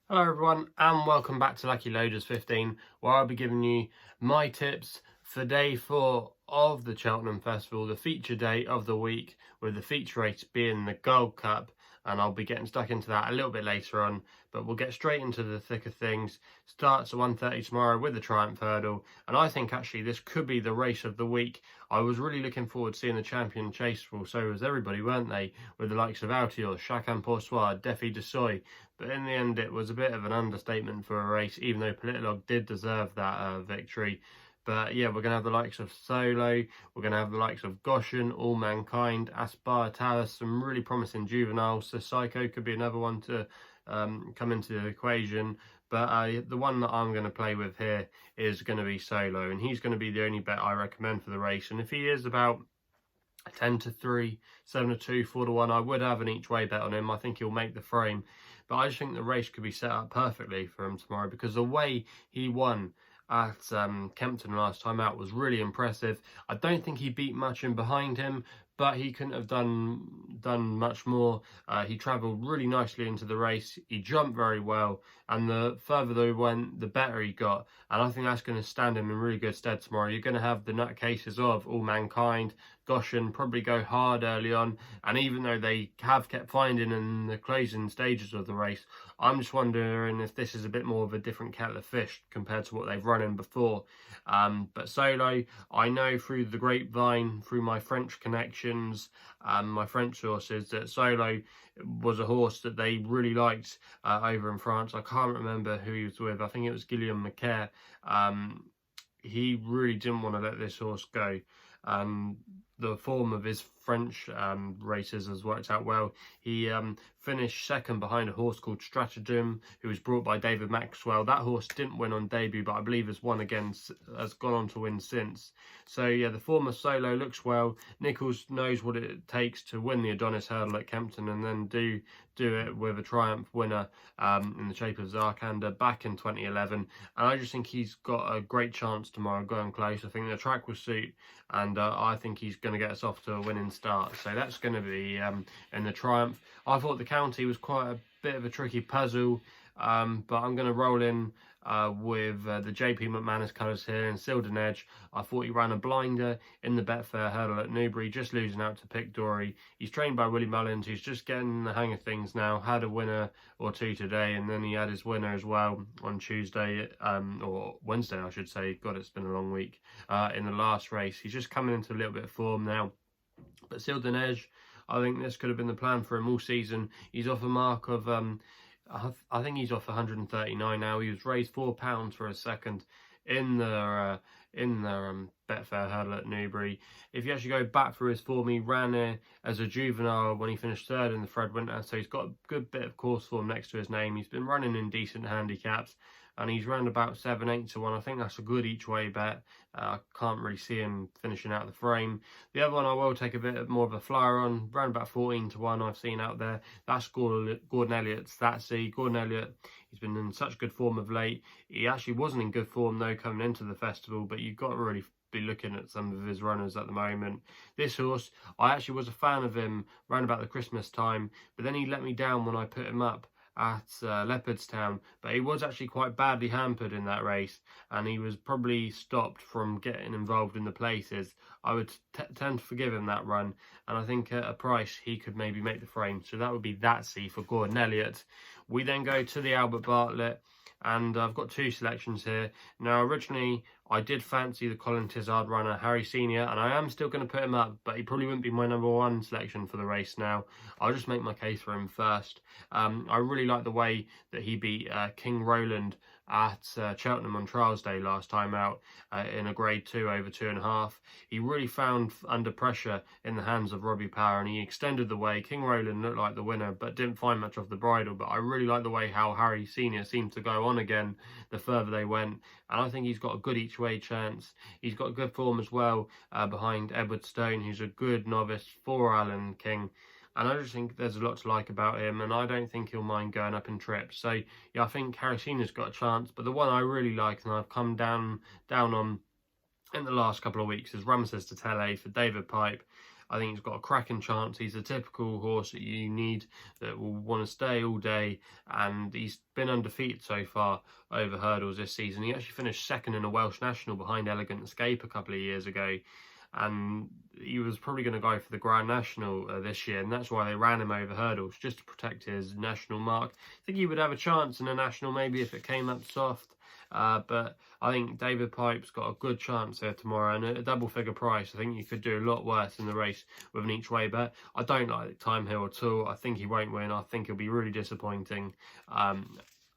Hello everyone and welcome back to Lucky Loaders 15, where I'll be giving you my tips for day 4 of the Cheltenham Festival, the feature day of the week, with the feature race being the Gold Cup, and I'll be getting stuck into that a little bit later on, but we'll get straight into the thick of things. Starts at 1:30 tomorrow with the Triumph Hurdle, and I think actually this could be the race of the week. I was really looking forward to seeing the champion chase, well so was everybody, weren't they, with the likes of Altior, Chacun Poursoir, Defi de Soy. But in the end, it was a bit of an understatement for a race, even though Politlog did deserve that victory. But yeah, we're going to have the likes of Solo, we're going to have the likes of Goshen, All Mankind, Aspire, Taffs, some really promising juveniles. So Psycho could be another one to come into the equation. But the one that I'm going to play with here is going to be Solo, and he's going to be the only bet I recommend for the race. And if he is about 10 to 3, 7 to 2, 4 to 1, I would have an each way bet on him. I think he'll make the frame, but I just think the race could be set up perfectly for him tomorrow, because the way he won at Kempton last time out was really impressive. I don't think he beat much in behind him, but he couldn't have done much more. He travelled really nicely into the race. He jumped very well, and the further they went, the better he got. And I think that's going to stand him in really good stead tomorrow. You're going to have the nutcases of All Mankind, Goshen probably go hard early on, and even though they have kept finding in the closing stages of the race, I'm just wondering if this is a bit more of a different kettle of fish compared to what they've run in before. But Solo, I know through the grapevine, through my French connections, my French sources, that Solo was a horse that they really liked over in France. I can't remember who he was with. I think it was Guillaume Macaire. He really didn't want to let this horse go. The form of his French races has worked out well. He finished second behind a horse called Stratagem, who was brought by David Maxwell. That horse didn't win on debut, but I believe has won again, has gone on to win since. So yeah, the form of Solo looks well. Nichols knows what it takes to win the Adonis Hurdle at Kempton, and then do it with a Triumph winner in the shape of Zarkander back in 2011. And I just think he's got a great chance tomorrow going close. I think the track will suit, and I think he's going to get us off to a winning start. So that's going to be in the Triumph. I thought the County was quite a bit of a tricky puzzle, but I'm going to roll in with the JP McManus colours here in Ciel. I thought he ran a blinder in the Betfair Hurdle at Newbury, just losing out to Pic Dory. He's trained by Willie Mullins, who's just getting the hang of things now. Had a winner or two today, and then he had his winner as well on Tuesday, or Wednesday I should say. God, it's been a long week. In the last race, he's just coming into a little bit of form now. But Ciel, I think this could have been the plan for him all season. He's off a mark of I think he's off 139 now. He was raised £4 for a second in the Betfair Hurdle at Newbury. If you actually go back through his form, he ran it as a juvenile when he finished third in the Fred Winter, so he's got a good bit of course form next to his name. He's been running in decent handicaps, and he's round about 7-8 to 1. I think that's a good each way bet. I can't really see him finishing out the frame. The other one I will take a bit more of a flyer on, round about 14 to 1 I've seen out there. That's Gordon Elliott's Thatsy. Gordon Elliott, he's been in such good form of late. He actually wasn't in good form though coming into the festival, but you've got to really be looking at some of his runners at the moment. This horse, I actually was a fan of him round about the Christmas time, but then he let me down when I put him up at Leopardstown, but he was actually quite badly hampered in that race, and he was probably stopped from getting involved in the places. I would tend to forgive him that run, and I think at a price he could maybe make the frame, so that would be Thatsy for Gordon Elliott. We then go to the Albert Bartlett, and I've got two selections here. Now originally I did fancy the Colin Tizard runner Harry Senior, and I am still going to put him up, but he probably wouldn't be my #1 selection for the race now. I'll just make my case for him first. I really like the way that he beat King Roland at Cheltenham on Trials Day last time out in a grade 2 over 2.5. He really found under pressure in the hands of Robbie Power, and he extended the way. King Roland looked like the winner, but didn't find much of the bridle. But I really like the way how Harry Senior seemed to go on again the further they went, and I think he's got a good each way chance. He's got good form as well behind Edward Stone, who's a good novice for Alan King. And I just think there's a lot to like about him, and I don't think he'll mind going up in trips. So yeah, I think Harry Senior's got a chance, but the one I really like and I've come down on in the last couple of weeks is Ramses to Teilee for David Pipe. I think he's got a cracking chance. He's a typical horse that you need, that will want to stay all day, and he's been undefeated so far over hurdles this season. He actually finished second in a Welsh National behind Elegant Escape a couple of years ago, and he was probably going to go for the Grand National this year, and that's why they ran him over hurdles, just to protect his national mark. I think he would have a chance in a national maybe if it came up soft, but I think David Pipe's got a good chance there tomorrow, and at a double figure price I think you could do a lot worse in the race with an each way bet. I don't like Time Hill at all. I think he won't win. I think he'll be really disappointing.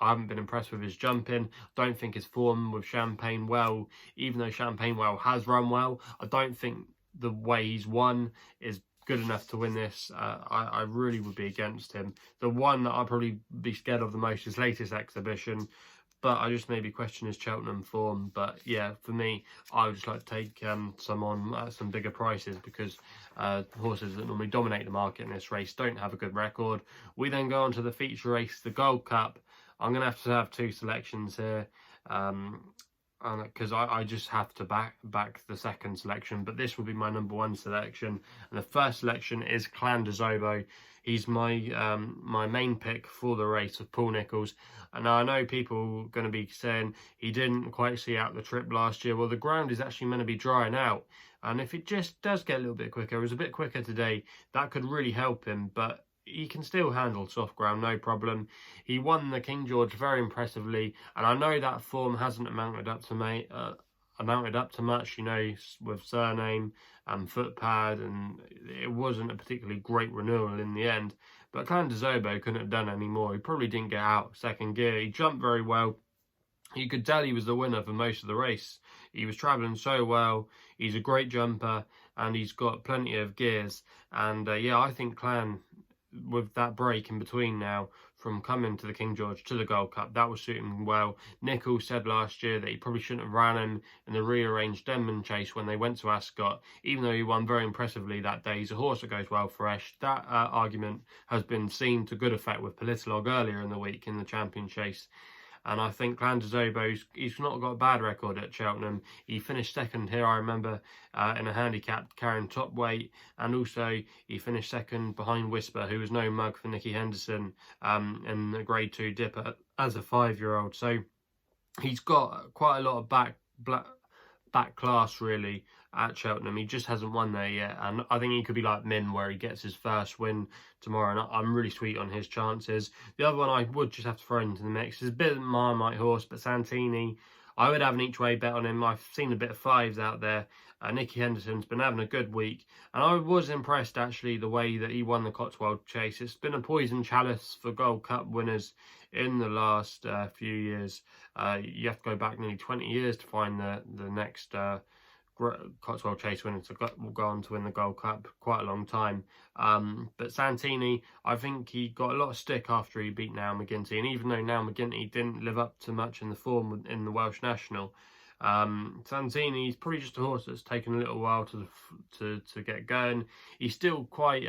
I haven't been impressed with his jumping. Don't think his form with Champagne Well, even though Champagne Well has run well, I don't think the way he's won is good enough to win this. I really would be against him. The one that I'd probably be scared of the most is latest exhibition, but I just maybe question his Cheltenham form. But yeah, for me, I would just like to take some on at some bigger prices, because horses that normally dominate the market in this race don't have a good record. We then go on to the feature race, the Gold Cup. I'm going to have two selections here, because I just have to back the second selection, but this will be my number one selection. And the first selection is Clan des Obeaux. He's my my main pick for the race with Paul Nicholls. And I know people are going to be saying he didn't quite see out the trip last year. Well, the ground is actually meant to be drying out, and if it just does get a little bit quicker, it was a bit quicker today, that could really help him. But he can still handle soft ground, no problem. He won the King George very impressively, and I know that form hasn't amounted up to much, you know, with Surname and Footpad, and it wasn't a particularly great renewal in the end. But Clan des Obeaux couldn't have done any more. He probably didn't get out second gear. He jumped very well. You could tell he was the winner for most of the race. He was travelling so well. He's a great jumper, and he's got plenty of gears. And yeah, I think Clan, with that break in between now from coming to the King George to the Gold Cup, that was suiting him well. Nicholls said last year that he probably shouldn't have ran him in the rearranged Denman Chase when they went to Ascot, even though he won very impressively that day. He's a horse that goes well fresh. That argument has been seen to good effect with Politolog earlier in the week in the Champion Chase. And I think Clan des Obeaux, he's not got a bad record at Cheltenham. He finished second here, I remember, in a handicap carrying top weight. And also he finished second behind Whisper, who was no mug for Nicky Henderson, in the Grade 2 dipper as a 5-year-old. So he's got quite a lot of back class, really, at Cheltenham. He just hasn't won there yet, and I think he could be like Min, where he gets his first win tomorrow, and I'm really sweet on his chances. The other one I would just have to throw into the mix is a bit of a Marmite horse, but Santini. I would have an each way bet on him. I've seen a bit of fives out there. Nicky Henderson's been having a good week, and I was impressed actually the way that he won the Cotswold Chase. It's been a poison chalice for Gold Cup winners in the last few years. You have to go back nearly 20 years to find the next Cotswold Chase winner will go on to win the Gold Cup. Quite a long time. But Santini, I think he got a lot of stick after he beat Now McGinty, and even though Now McGinty didn't live up to much in the form in the Welsh National, Santini, he's probably just a horse that's taken a little while to get going. He's still quite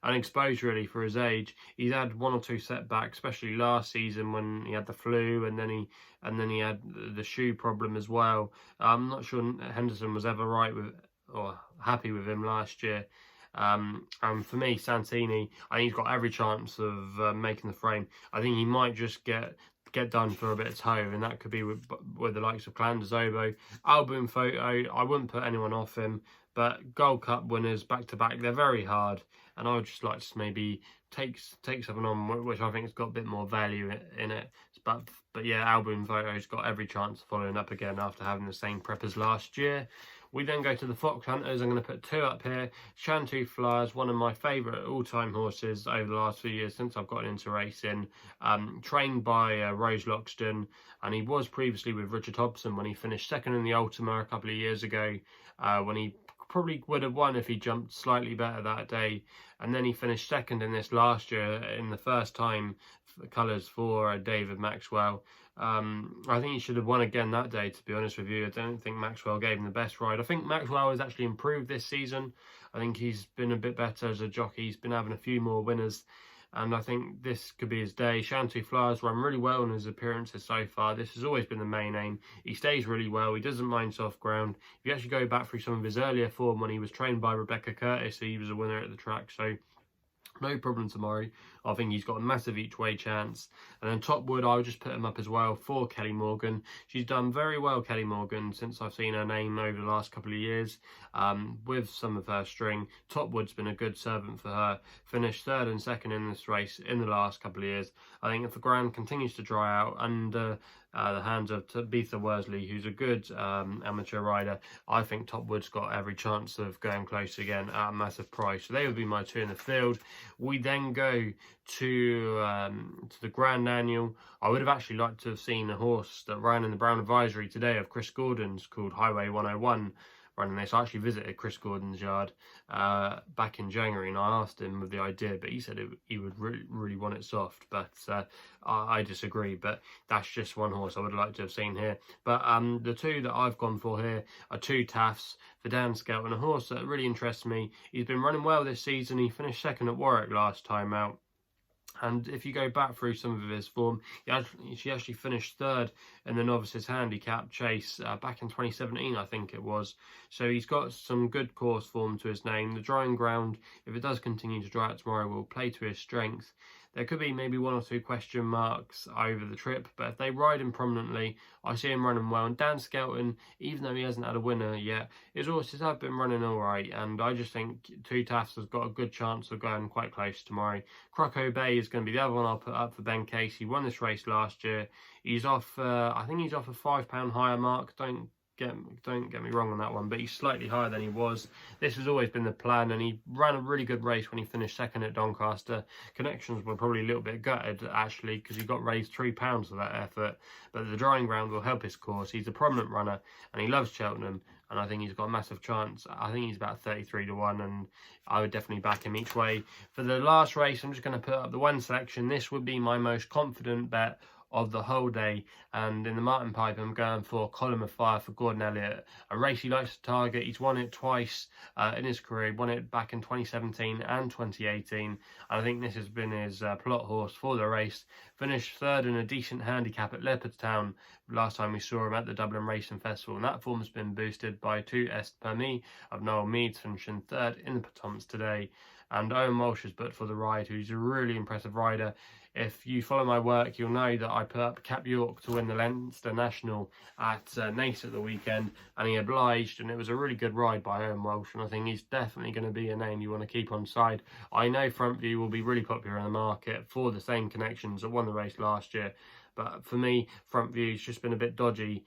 unexposed really for his age. He's had one or two setbacks, especially last season when he had the flu, and then he had the shoe problem as well. I'm not sure Henderson was ever right with or happy with him last year. And for me, Santini, I think he's got every chance of making the frame. I think he might just get done for a bit of toe, and that could be with the likes of Clan des Obeaux. Album Photo, I wouldn't put anyone off him, but Gold Cup winners back to back, they're very hard, and I would just like to maybe take something on which I think has got a bit more value in it. But yeah, Album Photo's got every chance of following up again after having the same prep as last year. We then go to the Foxhunters. I'm going to put two up here. Shantou Flyers, one of my favourite all-time horses over the last few years since I've gotten into racing. Trained by Rose Loxton, and he was previously with Richard Hobson when he finished second in the Ultima a couple of years ago, when he probably would have won if he jumped slightly better that day. And then he finished second in this last year in the first time colours for David Maxwell. I think he should have won again that day, to be honest with you. I don't think Maxwell gave him the best ride. I think Maxwell has actually improved this season. I think he's been a bit better as a jockey. He's been having a few more winners. and I think this could be his day. Shantou flies run really well in his appearances so far. This has always been the main aim. He stays really well. He doesn't mind soft ground. If you actually go back through some of his earlier form when he was trained by Rebecca Curtis, he was a winner at the track. So no problem tomorrow. I think he's got a massive each way chance. And then Topwood, I would just put him up as well for Kelly Morgan. She's done very well, Kelly Morgan, since I've seen her name over the last couple of years with some of her string. Topwood's been a good servant for her. Finished 3rd and 2nd in this race in the last couple of years. I think if the ground continues to dry out under the hands of Tabitha Worsley, who's a good amateur rider, I think Topwood's got every chance of going close again at a massive price. So they would be my 2 in the field. We then go to the Grand Annual. I would have actually liked to have seen a horse that ran in the Brown Advisory today of Chris Gordon's called Highway 101 running this. I actually visited Chris Gordon's yard back in January, and I asked him with the idea, but he said he would really want it soft. But I disagree. But that's just one horse I would like to have seen here. But the 2 that I've gone for here are 2 Taffs for Dan Skelton, a horse that really interests me. He's been running well this season. He finished 2nd at Warwick last time out. And if you go back through some of his form, she actually finished 3rd in the Novices Handicap Chase back in 2017, I think it was. So he's got some good course form to his name. The drying ground, if it does continue to dry out tomorrow, will play to his strength. There could be maybe 1 or 2 question marks over the trip, but if they ride him prominently, I see him running well. And Dan Skelton, even though he hasn't had a winner yet, his horses have been running all right, and I just think 2 Taffs has got a good chance of going quite close tomorrow. Croco Bay is going to be the other one I'll put up for Ben Case. He won this race last year. He's off, I think he's off a £5 higher mark. Don't get me wrong on that one, but he's slightly higher than he was. This has always been the plan, and he ran a really good race when he finished 2nd at Doncaster. Connections were probably a little bit gutted actually, because he got raised £3 for that effort, but the drying ground will help his course. He's a prominent runner and he loves Cheltenham, and I think he's got a massive chance. I think he's about 33 to 1, and I would definitely back him each way. For the last race, I'm just going to put up the 1 selection. This would be my most confident bet of the whole day, and in the Martin Pipe I'm going for Column of Fire for Gordon Elliott, a race he likes to target. He's won it twice in his career. He won it back in 2017 and 2018, and I think this has been his plot horse for the race. Finished 3rd in a decent handicap at Leopardstown last time we saw him at the Dublin Racing Festival, and that form's been boosted by 2 Est Permis of Noel Meads, finishing 3rd in the Potom's today. And Owen Walsh is booked for the ride, who's a really impressive rider. If you follow my work, you'll know that I put up Cap York to win the Leinster National at Nice at the weekend, and he obliged, and it was a really good ride by Owen Walsh, and I think he's definitely going to be a name you want to keep on side. I know Frontview will be really popular in the market for the same connections that won the race last year, but for me, Frontview's just been a bit dodgy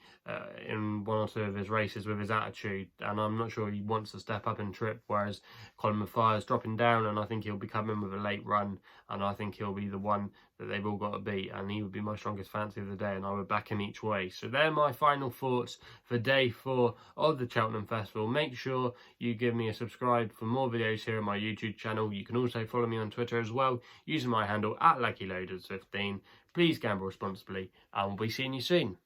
in 1 or 2 of his races with his attitude, and I'm not sure he wants to step up and trip, whereas Column of Fire's dropping down, and I think he'll be coming with a late run, and I think he'll be the one that they've all got to beat, and he would be my strongest fancy of the day, and I would back him each way. So they're my final thoughts for day 4 of the Cheltenham Festival. Make sure you give me a subscribe for more videos here on my YouTube channel. You can also follow me on Twitter as well, using my handle at LuckyLoaders15. Please gamble responsibly, and we'll be seeing you soon.